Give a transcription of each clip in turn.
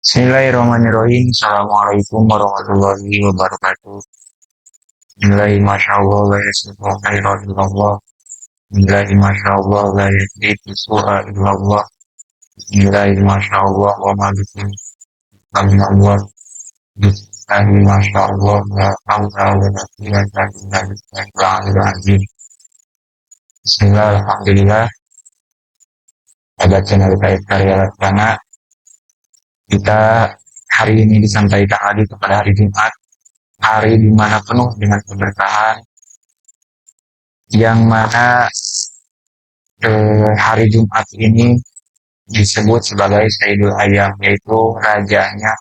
Bismillahirrahmanirrahim. Assalamualaikum warahmatullahi wabarakatuh. Bismillahi masyaallah la yasbiqu khairan illallah. Bismillahi masyaallah la yasbiqu su'a illallah. Bismillahi masyaallah wa ma bikum minallah. Bismillahi masyaallah la hawla wa la quwwata illa billahil azim. Bismillah, alhamdulillah. Pada channel Kait Karya Laksana, kita hari ini disampaikan lagi kepada hari Jumat, hari di mana penuh dengan keberkahan, yang mana hari Jumat ini disebut sebagai Sayyidul Ayyam, yaitu rajanya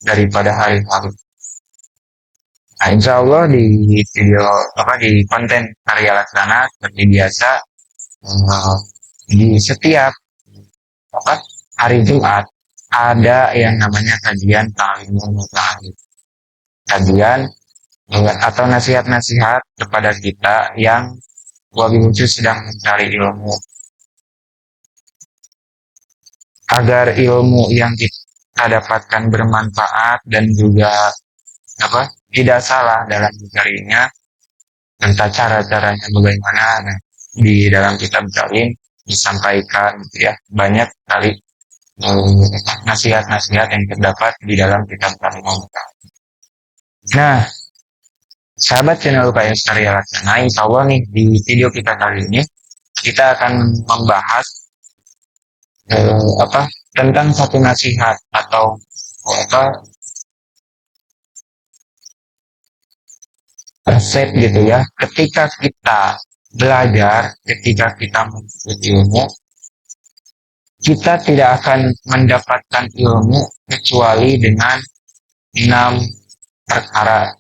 daripada hari-hari. Nah, insya Allah di video di konten Karya Laksana seperti biasa, di setiap hari Jumat ada yang namanya kajian ta'limul muta'allim, kajian atau nasihat-nasihat kepada kita yang wabil khusus sedang mencari ilmu, agar ilmu yang kita dapatkan bermanfaat dan juga tidak salah dalam mencarinya, serta cara-caranya bagaimana. Nah, di dalam kitab Ta'lim disampaikan ya banyak kali nasihat-nasihat yang terdapat di dalam kitab Ta'lim. Nah, sahabat channel UKS Karya Laksana, insya Allah nih di video kita kali ini kita akan membahas tentang satu nasihat atau resep gitu ya. Ketika kita belajar, ketika kita menuntut ilmu, kita tidak akan mendapatkan ilmu kecuali dengan 6 perkara.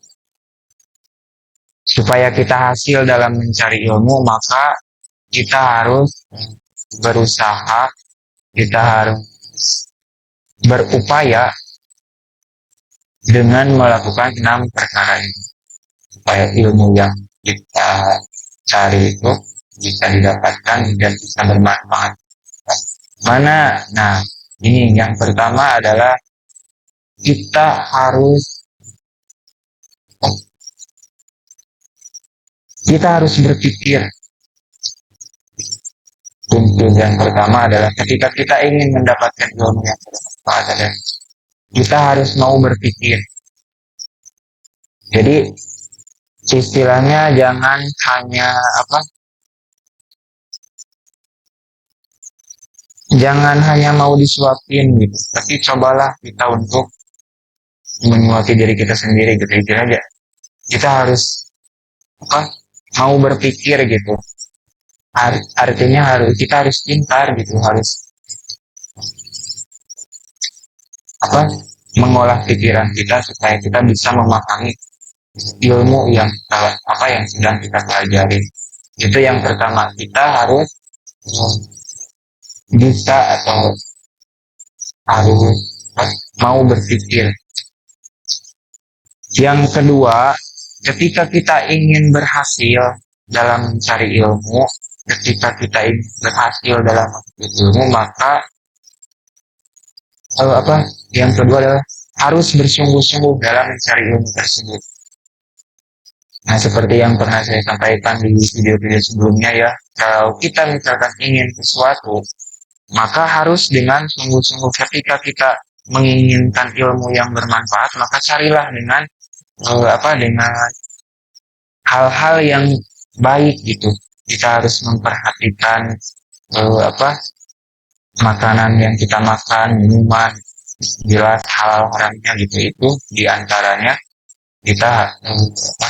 Supaya kita hasil dalam mencari ilmu, maka kita harus berusaha, kita harus berupaya dengan melakukan 6 perkara ini, supaya ilmu yang kita cari itu bisa didapatkan dan bisa bermanfaat. Mana? Nah, ini yang pertama adalah kita harus berpikir. Kunci yang pertama adalah ketika kita ingin mendapatkan ilmu yang bermanfaat, kita harus mau berpikir. Jadi istilahnya jangan hanya jangan hanya mau disuapin gitu, tapi cobalah kita untuk menyuapi diri kita sendiri gitu. Itu aja. Kita harus mau berpikir gitu. Artinya kita harus pintar gitu, harus mengolah pikiran kita supaya kita bisa memahami ilmu yang sedang kita pelajari. Itu yang pertama, kita harus bisa atau harus mau berpikir. Yang kedua, ketika kita ingin berhasil dalam mencari ilmu, ketika kita ingin berhasil dalam mencari ilmu, maka yang kedua adalah harus bersungguh-sungguh dalam mencari ilmu tersebut. Nah, seperti yang pernah saya sampaikan di video-video sebelumnya ya, kalau kita misalkan ingin sesuatu, maka harus dengan sungguh-sungguh. Ketika kita menginginkan ilmu yang bermanfaat, maka carilah dengan dengan hal-hal yang baik gitu. Kita harus memperhatikan makanan yang kita makan, minuman, jelas halal haramnya gitu. Itu diantaranya kita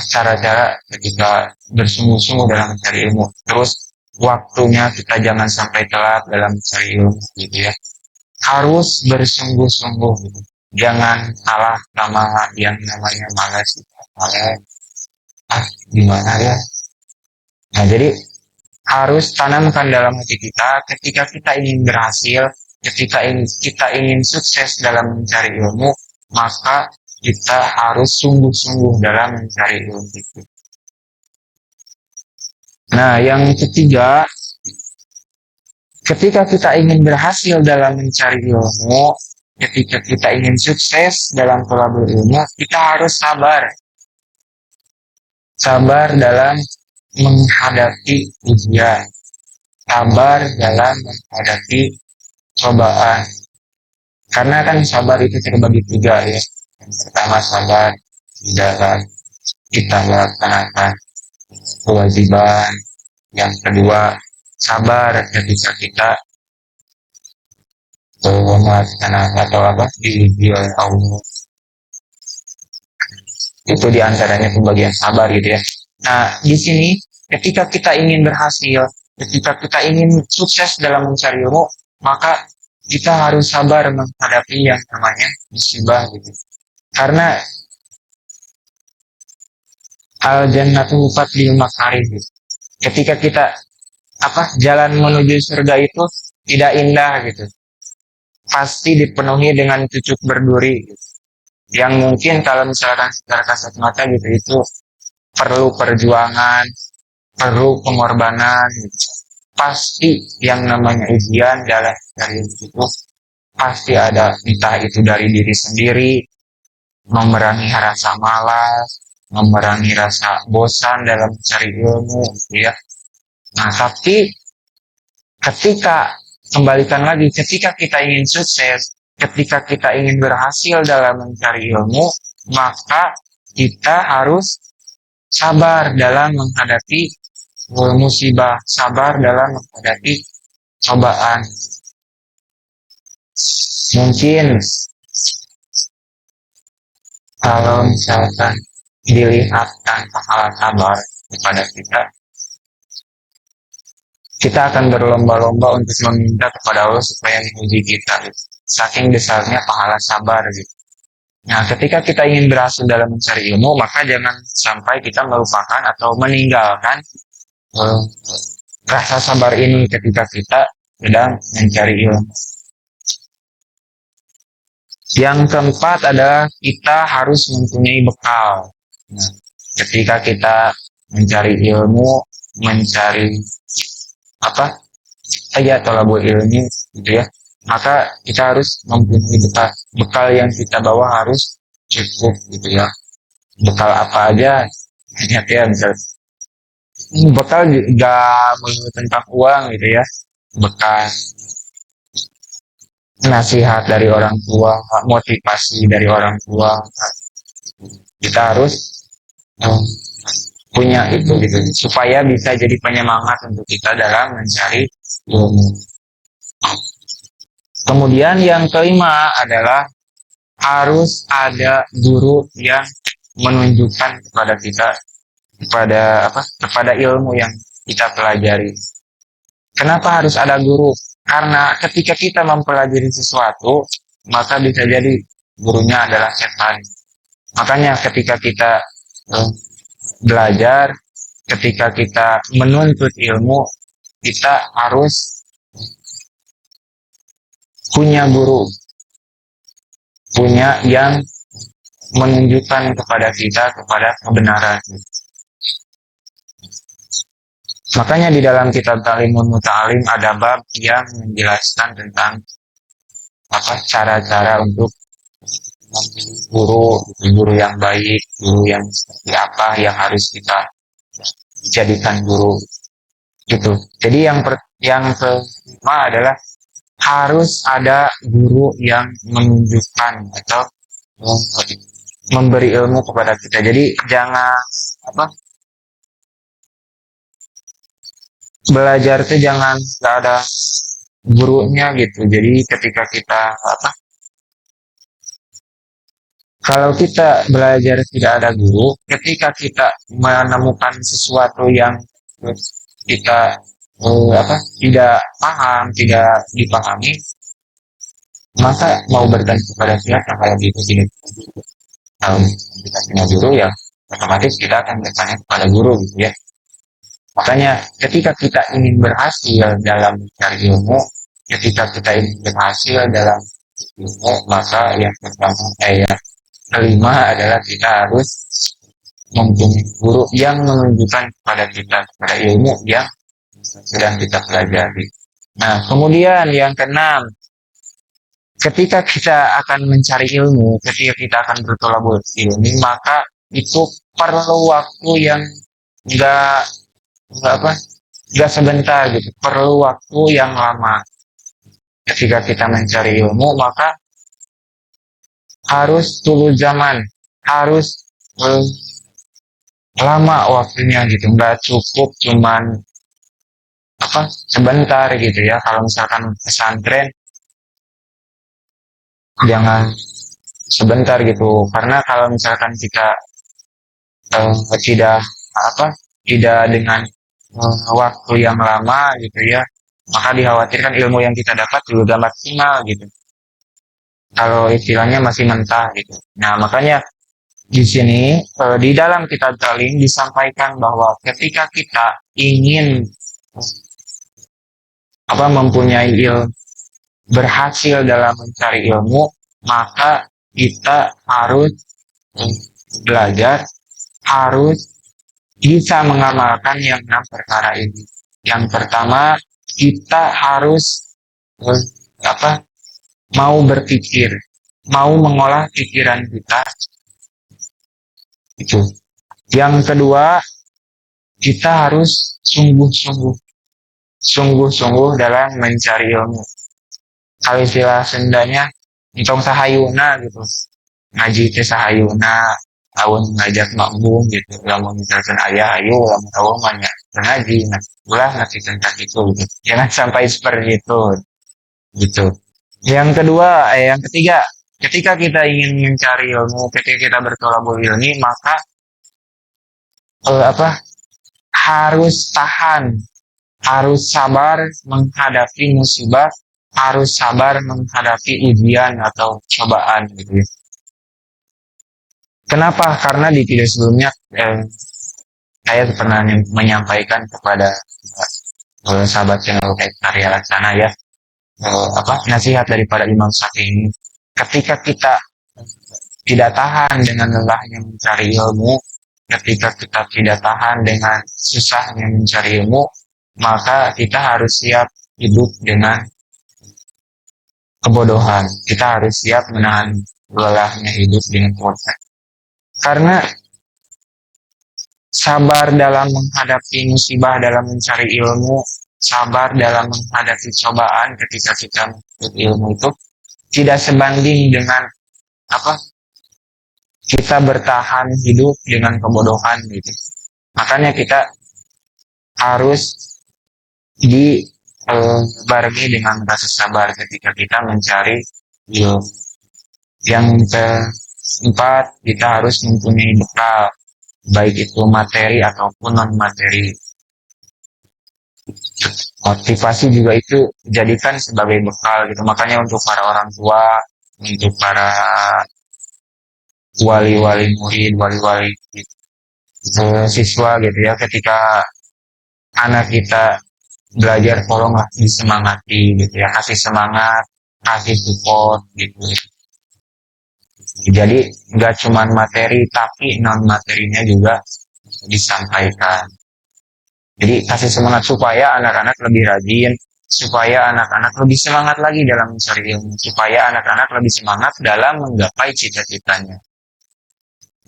cara-cara ketika bersungguh-sungguh dalam mencari ilmu. Terus waktunya kita jangan sampai telat dalam mencari ilmu gitu ya. Harus bersungguh-sungguh gitu. Jangan salah sama yang namanya malas. Gimana ya? Nah, jadi harus tanamkan dalam hati kita ketika kita ingin berhasil, ketika kita ingin sukses dalam mencari ilmu, maka kita harus sungguh-sungguh dalam mencari ilmu itu. Nah, yang ketiga, ketika kita ingin berhasil dalam mencari ilmu, ketika kita ingin sukses dalam pelabur ilmu, kita harus sabar. Sabar dalam menghadapi ujian. Sabar dalam menghadapi cobaan. Karena kan sabar itu terbagi tiga ya. Yang pertama sabar di dalam kita melaksanakan kewajiban. Yang kedua sabar ketika kita melaksanakan atau diuji oleh Allah. Itu diantaranya pembagian sabar gitu ya. Nah di sini ketika kita ingin berhasil, ketika kita ingin sukses dalam mencari ilmu, maka kita harus sabar menghadapi yang namanya musibah gitu. Karena al jannatu bil makarim gitu. Ketika kita jalan menuju surga itu tidak indah gitu. Pasti dipenuhi dengan cucuk berduri gitu. Yang mungkin kalau misalkan secara kasat mata gitu itu perlu perjuangan, perlu pengorbanan gitu. Pasti yang namanya ujian dalam dari itu pasti ada, entah itu dari diri sendiri, memerangi rasa malas, memerangi rasa bosan dalam mencari ilmu gitu ya. Nah tapi ketika kembalikan lagi, ketika kita ingin sukses, ketika kita ingin berhasil dalam mencari ilmu, maka kita harus sabar dalam menghadapi musibah, sabar dalam menghadapi cobaan. Mungkin kalau misalkan dilihatkan pahala sabar kepada kita, kita akan berlomba-lomba untuk meminta kepada Allah supaya menguji kita. Saking besarnya pahala sabar gitu. Nah, ketika kita ingin berhasil dalam mencari ilmu, maka jangan sampai kita melupakan atau meninggalkan rasa sabar ini ketika kita sedang mencari ilmu. Yang keempat adalah kita harus mempunyai bekal. Nah, ketika kita mencari ilmu, mencari tolabul ilmi gitu ya, maka kita harus mempunyai bekal yang kita bawa harus cukup gitu ya. Bekal apa aja banyak ya, misalnya bekal juga melulu tentang uang gitu ya, bekal nasihat dari orang tua, motivasi dari orang tua, kita harus punya itu gitu supaya bisa jadi penyemangat untuk kita dalam mencari ilmu. Kemudian yang kelima adalah harus ada guru yang menunjukkan kepada kita kepada ilmu yang kita pelajari. Kenapa harus ada guru? Karena ketika kita mempelajari sesuatu, maka bisa jadi gurunya adalah setan. Makanya ketika kita belajar, ketika kita menuntut ilmu, kita harus punya guru, punya yang menunjukkan kepada kita kepada kebenaran. Makanya di dalam kitab Ta'limul Muta'alim ada bab yang menjelaskan tentang cara-cara untuk guru yang baik, guru yang seperti apa yang harus kita jadikan guru gitu. Jadi yang kelima adalah harus ada guru yang menunjukkan atau memberi ilmu kepada kita. Jadi jangan belajar itu jangan gak ada gurunya gitu. Jadi ketika kita kalau kita belajar tidak ada guru, ketika kita menemukan sesuatu yang kita tidak paham, tidak dipahami, maka mau bertanya kepada siapa kalau gitu sini? Kalau kita punya guru ya, otomatis kita akan bertanya kepada guru gitu ya. Makanya ketika kita ingin berhasil dalam mencari ilmu, ketika kita ingin berhasil dalam ilmu, maka yang pertama kelima adalah kita harus mempunyai guru yang menunjukkan kepada kita kepada ilmu yang sedang kita pelajari. Nah, kemudian yang keenam, ketika kita akan mencari ilmu, ketika kita akan bertolabul ilmi, maka itu perlu waktu yang enggak enggak apa enggak sebentar gitu, perlu waktu yang lama. Ketika kita mencari ilmu, maka harus dulu zaman, harus eh, lama waktunya gitu, nggak cukup cuman sebentar gitu ya. Kalau misalkan pesantren jangan sebentar gitu, karena kalau misalkan kita tidak apa tidak dengan waktu yang lama gitu ya, maka dikhawatirkan ilmu yang kita dapat juga maksimal gitu, kalau istilahnya masih mentah gitu. Nah makanya di sini di dalam kitab talim disampaikan bahwa ketika kita ingin mempunyai ilmu, berhasil dalam mencari ilmu, maka kita harus belajar, harus bisa mengamalkan yang 6 perkara ini. Yang pertama, kita harus eh, apa mau berpikir, mau mengolah pikiran kita itu. Yang kedua, kita harus sungguh-sungguh dalam mencari ilmu. Kalau istilah Sundanya, entong sahayuna gitu. Ngaji teh sahayuna, tahun ngajak makmum gitu. Lamun misalkan ayah ayu, lamun tahu banyak ngaji. Nah, ulah ngasih tentang itu gitu. Jangan sampai seperti itu gitu. Yang ketiga, ketika kita ingin mencari ilmu, ketika kita bertolabul ilmi, maka eh, apa harus tahan, harus sabar menghadapi musibah, harus sabar menghadapi ujian atau cobaan gitu ya. Kenapa? Karena di video sebelumnya saya pernah menyampaikan kepada sahabat channel Karya Laksana ya, nasihat daripada Imam Syafi'i. Ketika kita tidak tahan dengan lelahnya mencari ilmu, ketika kita tidak tahan dengan susahnya mencari ilmu, maka kita harus siap hidup dengan kebodohan. Kita harus siap menahan lelahnya hidup dengan kebodohan. Karena sabar dalam menghadapi musibah, dalam mencari ilmu, sabar dalam menghadapi cobaan ketika kita menuntut ilmu itu tidak sebanding dengan kita bertahan hidup dengan kebodohan gitu. Makanya kita harus dibarengi dengan rasa sabar ketika kita mencari ilmu. Yang keempat, kita harus mempunyai bekal, baik itu materi ataupun non materi. Motivasi juga itu jadikan sebagai bekal gitu. Makanya untuk para orang tua, untuk para wali-wali murid, wali-wali siswa gitu ya, ketika anak kita belajar, tolonglah disemangati gitu ya, kasih semangat, kasih support gitu. Jadi nggak cuma materi tapi non materinya juga disampaikan. Jadi kasih semangat supaya anak-anak lebih rajin, supaya anak-anak lebih semangat lagi dalam mencari ilmu, supaya anak-anak lebih semangat dalam menggapai cita-citanya.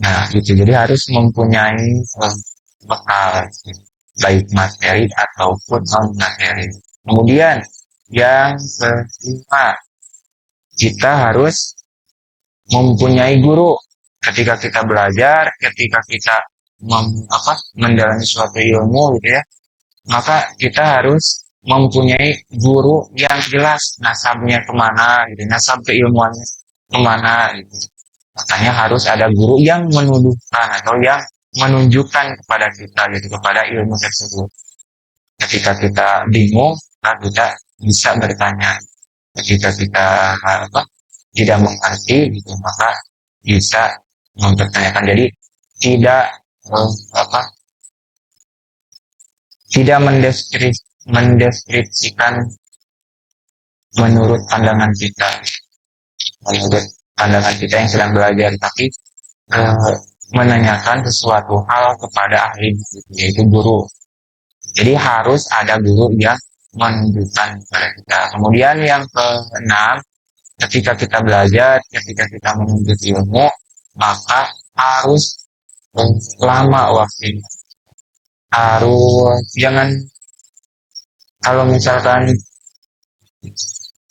Nah, gitu. Jadi harus mempunyai bekal, baik materi ataupun non materi. Kemudian yang kelima, kita harus mempunyai guru. Ketika kita belajar, ketika kita mendalami suatu ilmu gitu ya, maka kita harus mempunyai guru yang jelas nasabnya kemana gitu, nasab keilmuannya kemana gitu. Makanya harus ada guru yang menuduhkan atau yang menunjukkan kepada kita gitu, kepada ilmu tersebut. Ketika kita bingung, kita bisa bertanya. Ketika kita tidak mengerti gitu, maka bisa mempertanyakan. Jadi tidak eh, apa tidak mendeskripsikan menurut pandangan kita, menurut pandangan kita yang sedang belajar, tapi menanyakan sesuatu hal kepada ahli, yaitu guru. Jadi harus ada guru yang menunjukkan kepada kita. Kemudian yang keenam, Ketika kita belajar, ketika kita menuntut ilmu, maka harus lama waktunya. Harus jangan, kalau misalkan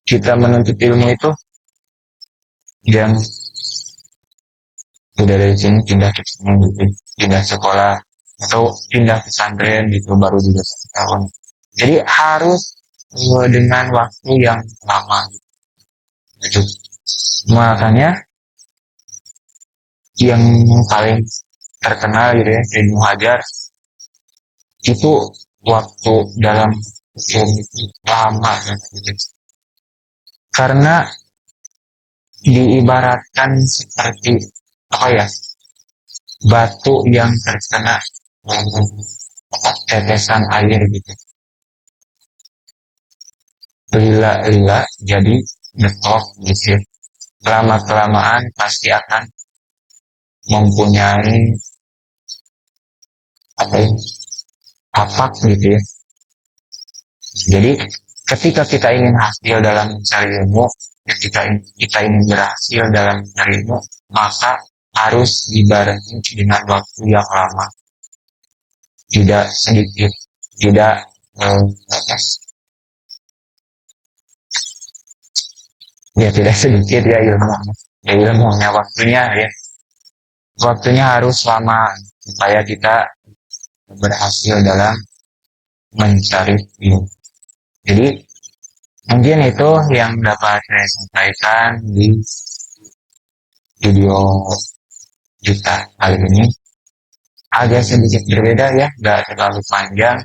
kita menuntut ilmu itu yang udah dari sini pindah ke sini gitu, pindah sekolah atau pindah pesantren gitu baru juga 1 tahun. Jadi harus dengan waktu yang lama gitu. Makanya yang paling terkenal gitu ya, Ibnu Hajar itu waktu dalam film itu lama gitu. Karena diibaratkan seperti apa ya, batu yang terkena tetesan air gitu. Lila-lila jadi betok gitu. Lama-kelamaan pasti akan mempunyai apa ya, apak gitu ya. Jadi ketika kita ingin hasil dalam mencari ilmu, ketika kita ingin berhasil dalam mencari ilmu, maka harus dibarengi dengan waktu yang lama, tidak sedikit, tidak eh, ya tidak sedikit ya ilmunya waktunya ya, waktunya harus lama supaya kita berhasil dalam mencari ilmu. Jadi mungkin itu yang dapat saya sampaikan di video kita kali ini. Agak sedikit berbeda ya, nggak terlalu panjang.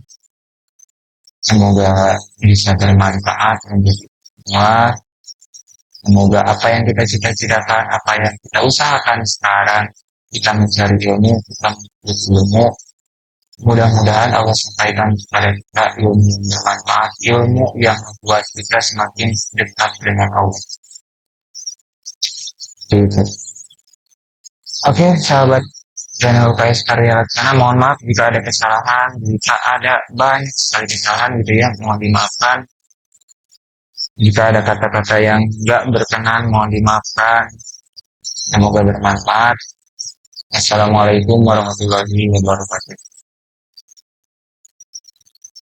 Semoga bisa bermanfaat untuk semua. Semoga apa yang kita cita-citakan, apa yang kita usahakan sekarang, kita mencari ilmu, kita mencari ilmu, mudah-mudahan Allah sampaikan kepada kita ilmu yang bermanfaat, ilmu yang membuat kita semakin dekat dengan Allah. Gitu. Oke, sahabat channel UKS Karya Laksana, mohon maaf jika ada kesalahan, jika ada banyak sekali kesalahan gitu ya, mohon dimaafkan. Jika ada kata-kata yang nggak berkenan, mohon dimaafkan. Semoga bermanfaat. Assalamualaikum warahmatullahi wabarakatuh.